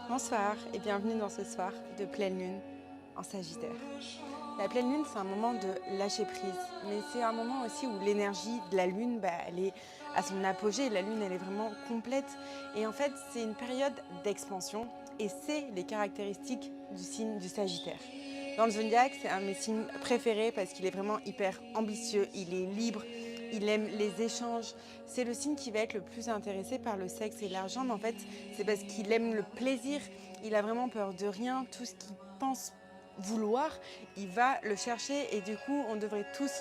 Bonsoir et bienvenue dans ce soir de pleine lune en Sagittaire. La pleine lune, c'est un moment de lâcher prise, mais c'est un moment aussi où l'énergie de la lune, elle est à son apogée. La lune, elle est vraiment complète et en fait, c'est une période d'expansion et c'est les caractéristiques du signe du Sagittaire. Dans le zodiaque, c'est un de mes signes préférés parce qu'il est vraiment hyper ambitieux, il est libre, il aime les échanges. C'est le signe qui va être le plus intéressé par le sexe et l'argent, mais en fait, c'est parce qu'il aime le plaisir. Il a vraiment peur de rien. Tout ce qu'il pense vouloir, il va le chercher. Et du coup, on devrait tous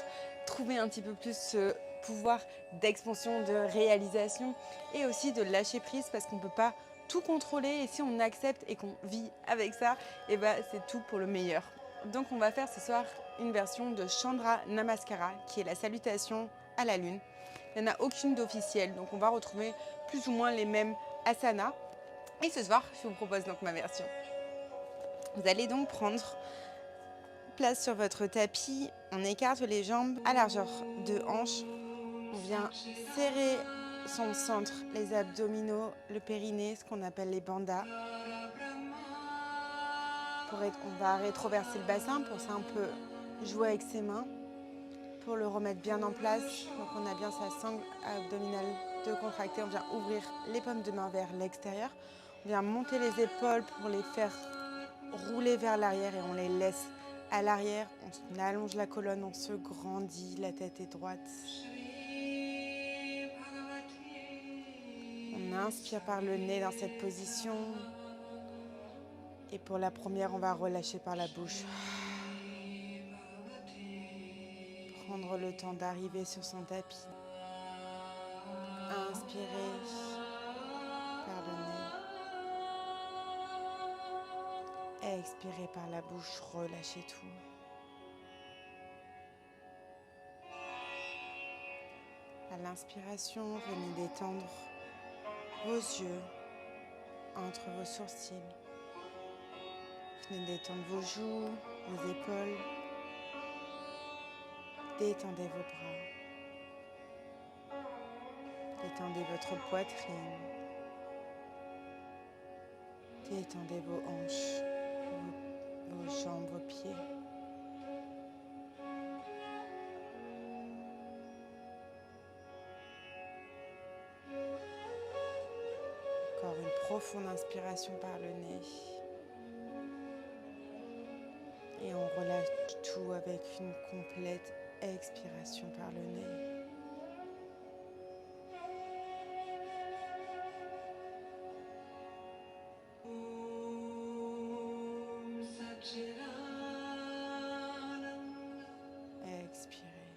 trouver un petit peu plus ce pouvoir d'expansion, de réalisation et aussi de lâcher prise parce qu'on ne peut pas tout contrôler. Et si on accepte et qu'on vit avec ça, c'est tout pour le meilleur. Donc on va faire ce soir une version de Chandra Namaskara, qui est la salutation à la lune. Il n'y en a aucune d'officielle, donc on va retrouver plus ou moins les mêmes asanas. Et ce soir, je vous propose donc ma version. Vous allez donc prendre place sur votre tapis, on écarte les jambes à largeur de hanche. On vient serrer son centre, les abdominaux, le périnée, ce qu'on appelle les bandhas. On va rétroverser le bassin, pour ça on peut jouer avec ses mains. Pour le remettre bien en place, donc on a bien sa sangle abdominale de contracter, on vient ouvrir les paumes de main vers l'extérieur, on vient monter les épaules pour les faire rouler vers l'arrière et on les laisse à l'arrière, on allonge la colonne, on se grandit, la tête est droite. On inspire par le nez dans cette position et pour la première, on va relâcher par la bouche. Prendre le temps d'arriver sur son tapis. Inspirez par le nez. Expirez par la bouche, relâchez tout. À l'inspiration, venez détendre vos yeux entre vos sourcils. Venez détendre vos joues, vos épaules. Détendez vos bras. Détendez votre poitrine. Détendez vos hanches, vos jambes, vos pieds. Encore une profonde inspiration par le nez. Et on relâche tout avec une complète expiration par le nez. Expirez.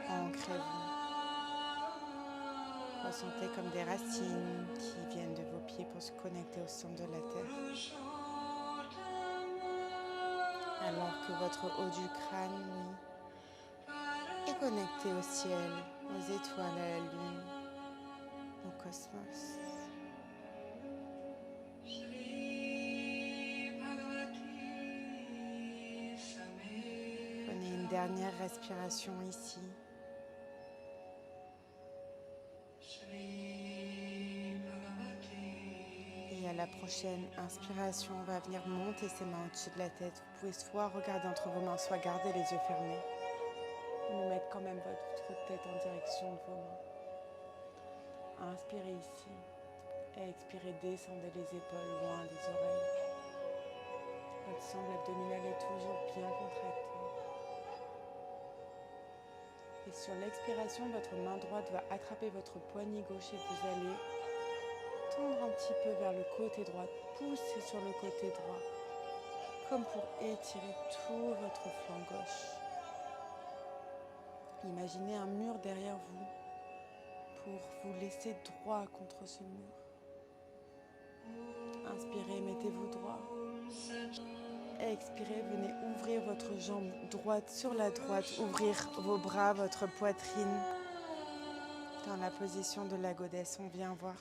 Ancrez-vous. Ressentez comme des racines qui viennent de vos pieds pour se connecter au centre de la terre. Alors que votre haut du crâne, lui, est connecté au ciel, aux étoiles, à la lune, au cosmos. Prenez une dernière respiration ici. Et à la prochaine inspiration, on va venir monter ses mains au-dessus de la tête. Vous pouvez soit regarder entre vos mains, soit garder les yeux fermés. Ou mettre quand même votre tête en direction de vos mains. Inspirez ici. Et expirez, descendez les épaules loin des oreilles. Votre sangle abdominale est toujours bien contractée. Et sur l'expiration, votre main droite va attraper votre poignet gauche et vous allez tendre un petit peu vers le côté droit, pousser sur le côté droit, comme pour étirer tout votre flanc gauche. Imaginez un mur derrière vous pour vous laisser droit contre ce mur. Inspirez, mettez-vous droit. Expirez, venez ouvrir votre jambe droite sur la droite, ouvrir vos bras, votre poitrine. Dans la position de la goddess, on vient voir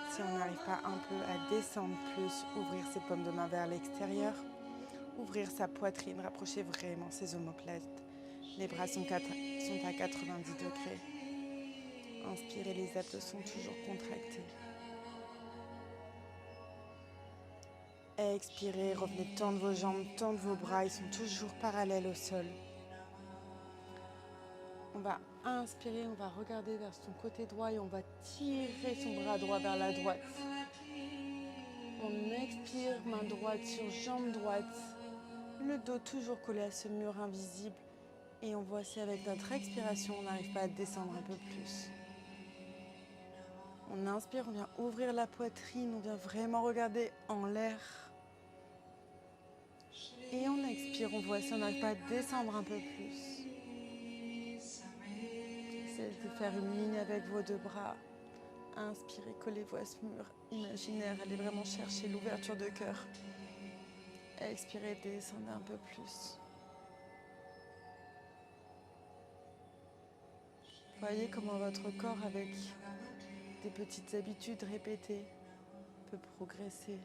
si on n'arrive pas un peu à descendre plus, ouvrir ses paumes de main vers l'extérieur, ouvrir sa poitrine, rapprocher vraiment ses omoplates. Les bras sont à 90 degrés. Inspirez, les abdos sont toujours contractés. Expirez, revenez tendre vos jambes, tendre vos bras, ils sont toujours parallèles au sol. On va inspirer, on va regarder vers son côté droit et on va tirer son bras droit vers la droite. On expire, main droite sur jambe droite, le dos toujours collé à ce mur invisible. Et on voit si avec notre expiration, on n'arrive pas à descendre un peu plus. On inspire, on vient ouvrir la poitrine, on vient vraiment regarder en l'air. Et on expire, on voit si on n'arrive pas à descendre un peu plus. Essayez de faire une ligne avec vos deux bras. Inspirez, collez-vous à ce mur imaginaire. Allez vraiment chercher l'ouverture de cœur. Expirez, descendez un peu plus. Voyez comment votre corps, avec des petites habitudes répétées, peut progresser.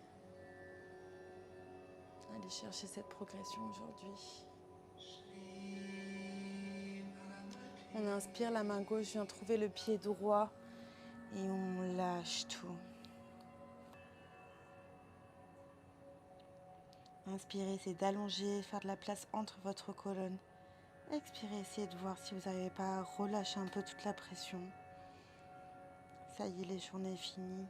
Allez chercher cette progression aujourd'hui. On inspire, la main gauche vient trouver le pied droit et on lâche tout. Inspirez, c'est d'allonger, faire de la place entre votre colonne. Expirez, essayez de voir si vous n'arrivez pas à relâcher un peu toute la pression. Ça y est, les journées finies.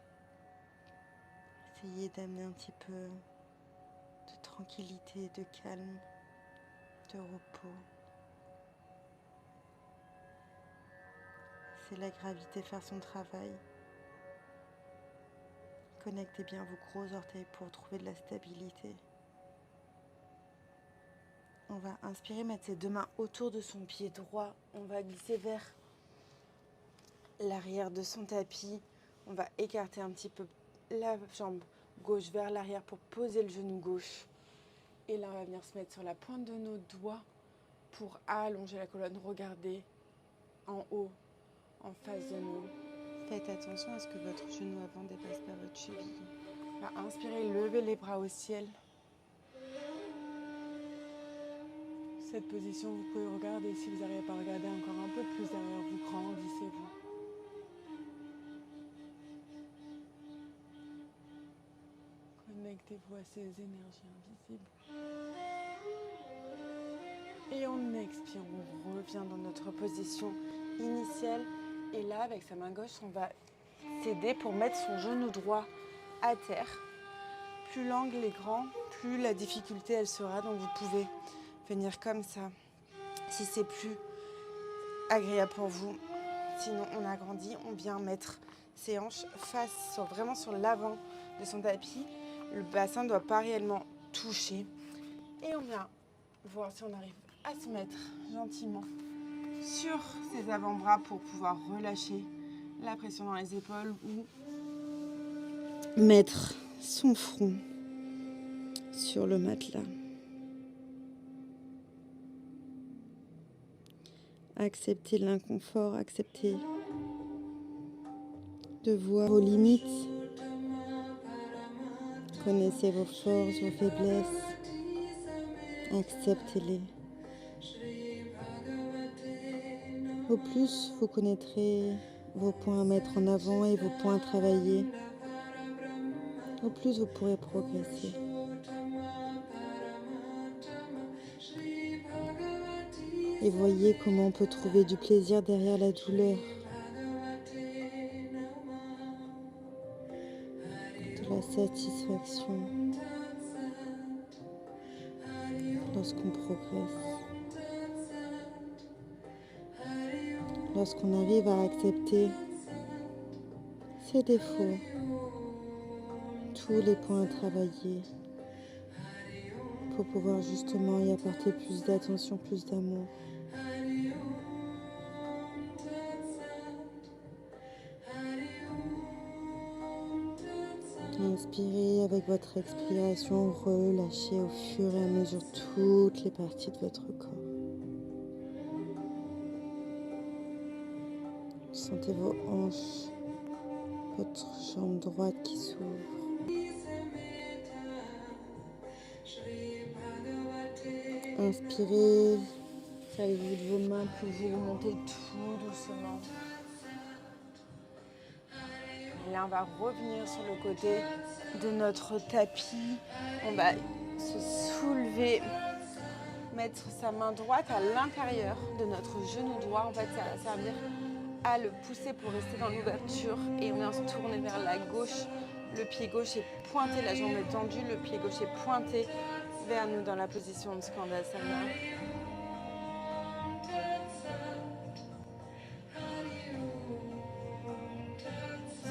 Essayez d'amener un petit peu de tranquillité, de calme, de repos. C'est la gravité faire son travail. Connectez bien vos gros orteils pour trouver de la stabilité. On va inspirer, mettre ses deux mains autour de son pied droit. On va glisser vers l'arrière de son tapis. On va écarter un petit peu la jambe gauche vers l'arrière pour poser le genou gauche. Et là, on va venir se mettre sur la pointe de nos doigts pour allonger la colonne. Regardez en haut, en face de nous. Faites attention à ce que votre genou avant dépasse pas votre cheville. On va inspirer, levez les bras au ciel. Cette position, vous pouvez regarder. Si vous n'arrivez pas à regarder encore un peu plus derrière vous, grandissez-vous. Connectez-vous à ces énergies invisibles. Et on expire, on revient dans notre position initiale. Et là, avec sa main gauche, on va s'aider pour mettre son genou droit à terre. Plus l'angle est grand, plus la difficulté elle sera. Donc vous pouvez venir comme ça, si c'est plus agréable pour vous. Sinon, on agrandit, on vient mettre ses hanches vraiment sur l'avant de son tapis. Le bassin ne doit pas réellement toucher. Et on vient voir si on arrive à se mettre gentiment sur ses avant-bras pour pouvoir relâcher la pression dans les épaules ou mettre son front sur le matelas. Acceptez l'inconfort, acceptez de voir vos limites. Connaissez vos forces, vos faiblesses. Acceptez-les. Au plus, vous connaîtrez vos points à mettre en avant et vos points à travailler. Au plus, vous pourrez progresser. Et voyez comment on peut trouver du plaisir derrière la douleur. De la satisfaction lorsqu'on progresse. Lorsqu'on arrive à accepter ses défauts, tous les points à travailler pour pouvoir justement y apporter plus d'attention, plus d'amour. Inspirez avec votre expiration, relâchez au fur et à mesure toutes les parties de votre corps. Sentez vos hanches, votre jambe droite qui s'ouvre. Inspirez, servez-vous de vos mains, puis vous remontez tout doucement. Et là, on va revenir sur le côté de notre tapis. On va se soulever, mettre sa main droite à l'intérieur de notre genou droit. En fait, ça va servir à le pousser pour rester dans l'ouverture. Et on vient se tourner vers la gauche. Le pied gauche est pointé, la jambe est tendue. Le pied gauche est pointé vers nous dans la position de Skandasana.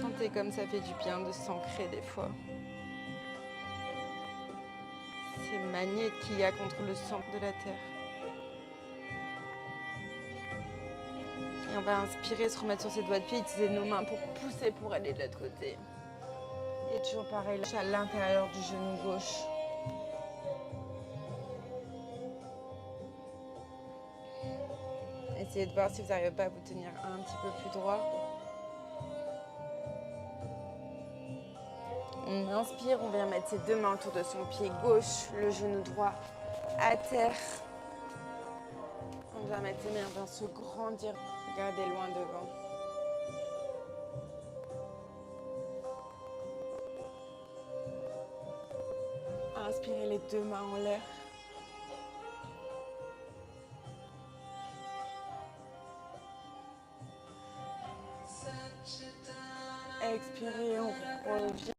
Sentez comme ça fait du bien de s'ancrer des fois. Ces magnétes qu'il y a contre le centre de la terre. Et on va inspirer, se remettre sur ses doigts de pied, utiliser nos mains pour pousser pour aller de l'autre côté. Et toujours pareil, à l'intérieur du genou gauche. Essayez de voir si vous n'arrivez pas à vous tenir un petit peu plus droit. On inspire, on vient mettre ses deux mains autour de son pied gauche, le genou droit à terre. On va mettre ses mains, on vient se grandir, regardez loin devant. Inspirez les deux mains en l'air. Expirez, on revient.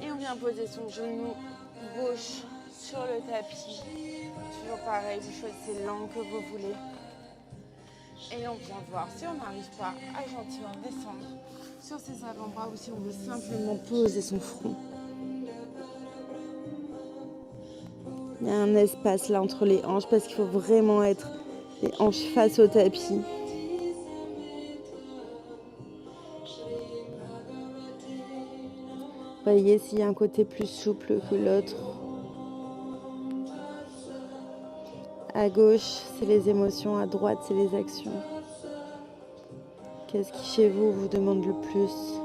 Et on vient poser son genou gauche sur le tapis. Toujours pareil, vous choisissez l'angle que vous voulez. Et on vient voir si on n'arrive pas à gentiment descendre sur ses avant-bras ou si on veut simplement poser son front. Il y a un espace là entre les hanches parce qu'il faut vraiment être les hanches face au tapis. Voyez s'il y a un côté plus souple que l'autre. À gauche, c'est les émotions, à droite, c'est les actions. Qu'est-ce qui chez vous vous demande le plus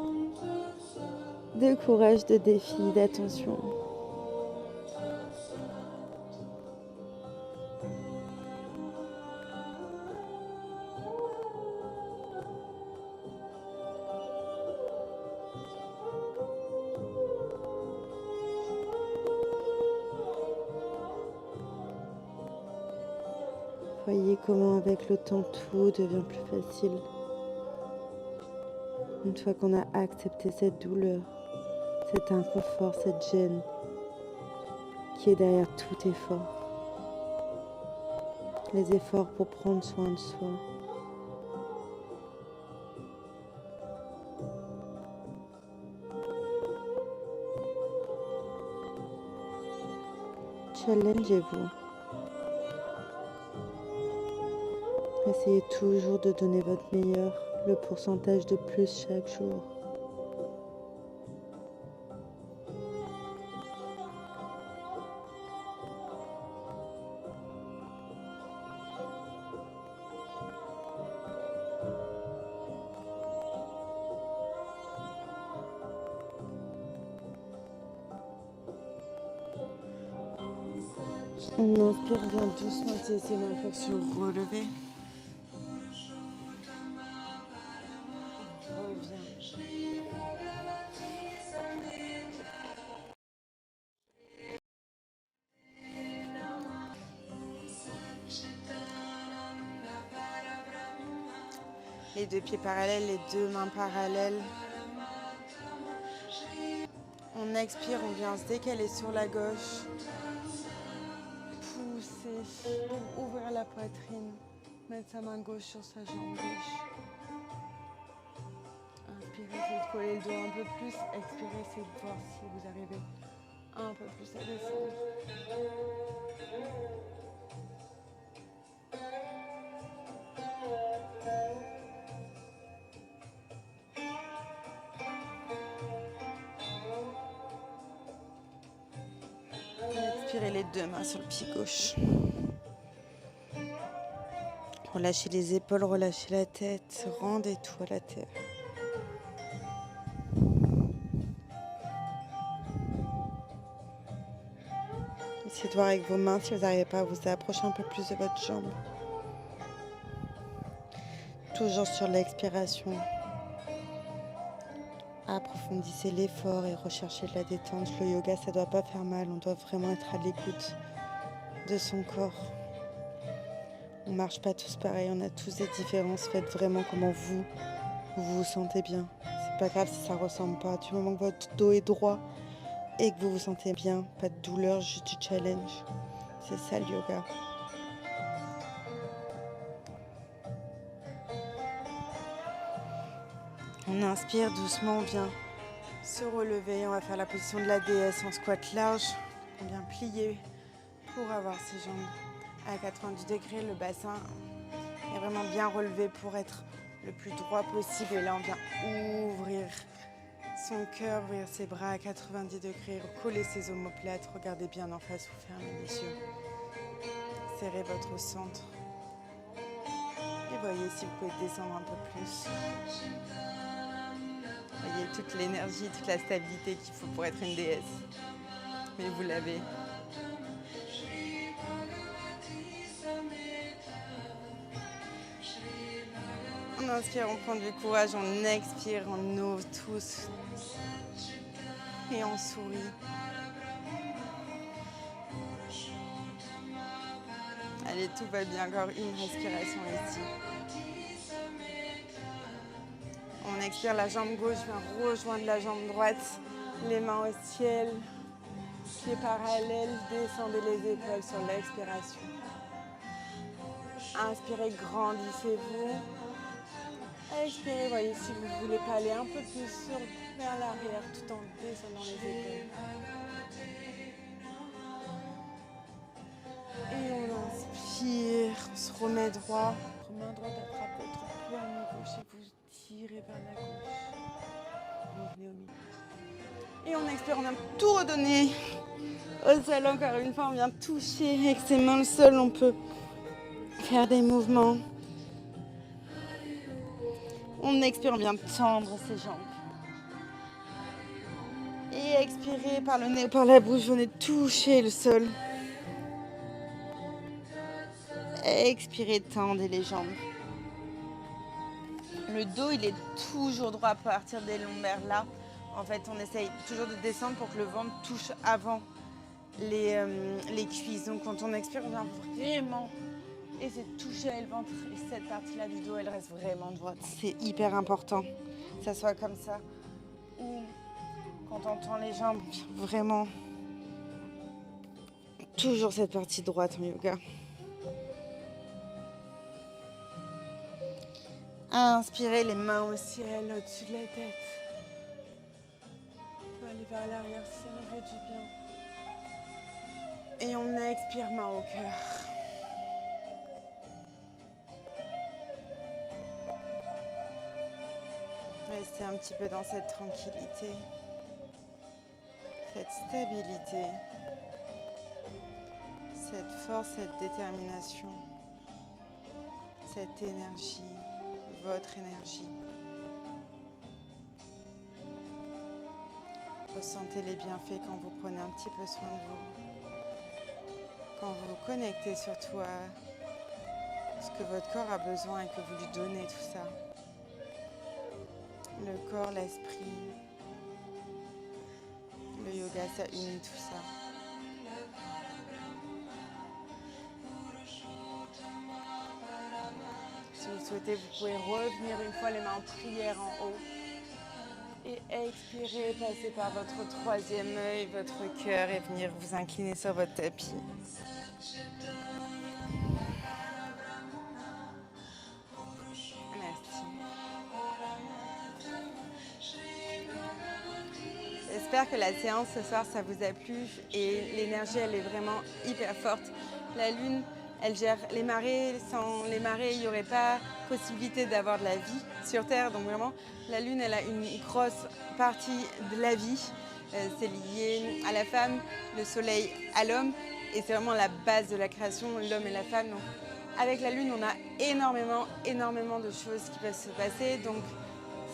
de courage, de défi, d'attention? Voyez comment avec le temps tout devient plus facile. Une fois qu'on a accepté cette douleur, cet inconfort, cette gêne qui est derrière tout effort. Les efforts pour prendre soin de soi. Challengez-vous. Essayez toujours de donner votre meilleur, le pourcentage de plus chaque jour. On inspire bien doucement, c'est une fois que sur relever. Les deux pieds parallèles, les deux mains parallèles. On expire, on vient se décaler sur la gauche. Pousser, ouvrir la poitrine. Mettre sa main gauche sur sa jambe gauche. Inspirez, essayez de coller le dos un peu plus. Expirez, essayez de voir si vous arrivez un peu plus à descendre. Expirez les deux mains sur le pied gauche. Relâchez les épaules, relâchez la tête, rendez tout à la terre. Essayez de voir avec vos mains si vous n'arrivez pas à vous approcher un peu plus de votre jambe. Toujours sur l'expiration. approfondissez l'effort et recherchez de la détente. Le yoga, ça doit pas faire mal. On doit vraiment être à l'écoute de son corps. On marche pas tous pareil, on a tous des différences. Faites vraiment comment vous vous sentez bien. C'est pas grave si ça ressemble pas. Du moment que votre dos est droit et que vous vous sentez bien, pas de douleur, juste du challenge. C'est ça le yoga. On inspire doucement, on vient se relever. On va faire la position de la déesse en squat large. On vient plier pour avoir ses jambes à 90 degrés. Le bassin est vraiment bien relevé pour être le plus droit possible. Et là, on vient ouvrir son cœur, ouvrir ses bras à 90 degrés, coller ses omoplates. Regardez bien en face ou fermez les yeux. Serrez votre centre. Et voyez si vous pouvez descendre un peu plus. Voyez toute l'énergie, toute la stabilité qu'il faut pour être une déesse. Mais vous l'avez. On inspire, on prend du courage, on expire, on ouvre tous. Et on sourit. Allez, tout va bien, encore une respiration ici. On expire, la jambe gauche vient rejoindre la jambe droite. Les mains au ciel, pieds parallèles, descendez les épaules sur l'expiration. Inspirez, grandissez-vous. Expirez, voyez si vous ne voulez pas aller un peu plus vers l'arrière tout en descendant les épaules. Et on inspire, on se remet droit. Votre main droite attrape votre poignet gauche et vous tirez vers la gauche. Revenez au milieu. Et on expire, on vient tout redonner au sol encore une fois. On vient toucher avec ses mains le sol. On peut faire des mouvements. On expire, on vient tendre ses jambes. Et expirez par le nez ou par la bouche, venez toucher le sol. Expirez, tendez les jambes. Le dos, il est toujours droit à partir des lombaires là. En fait, on essaye toujours de descendre pour que le ventre touche avant les cuisses. Donc quand on expire, on vient vraiment essayer de toucher le ventre. Et cette partie-là du dos, elle reste vraiment droite. C'est hyper important que ça soit comme ça. Ou quand on tend les jambes, vraiment toujours cette partie droite en yoga. Inspirez, les mains au ciel, au-dessus de la tête. On peut aller vers l'arrière si ça nous fait du bien. Et on expire, main au cœur. Restez un petit peu dans cette tranquillité, cette stabilité, cette force, cette détermination, cette énergie, votre énergie. Ressentez les bienfaits quand vous prenez un petit peu soin de vous. Quand vous vous connectez surtout à ce que votre corps a besoin et que vous lui donnez tout ça. Le corps, l'esprit, le yoga, ça unit tout ça. Si vous le souhaitez, vous pouvez revenir une fois les mains en prière en haut. Et expirez, passez par votre troisième œil, votre cœur et venir vous incliner sur votre tapis. Merci. J'espère que la séance ce soir, ça vous a plu et l'énergie, elle est vraiment hyper forte. La lune, elle gère les marées. Sans les marées, il n'y aurait pas possibilité d'avoir de la vie sur Terre. Donc vraiment, la lune, elle a une grosse partie de la vie. C'est lié à la femme, le soleil à l'homme. Et c'est vraiment la base de la création, l'homme et la femme. Donc, avec la lune, on a énormément de choses qui peuvent se passer. Donc,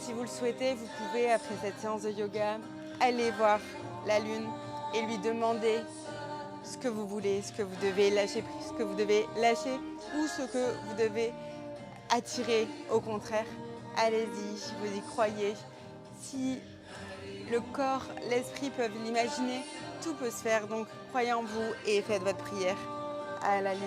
si vous le souhaitez, vous pouvez, après cette séance de yoga, aller voir la lune et lui demander ce que vous voulez, ce que vous devez lâcher, ce que vous devez lâcher ou ce que vous devez attirer au contraire. Allez-y, si vous y croyez. Si le corps, l'esprit peuvent l'imaginer, tout peut se faire. Donc croyez en vous et faites votre prière à la lune.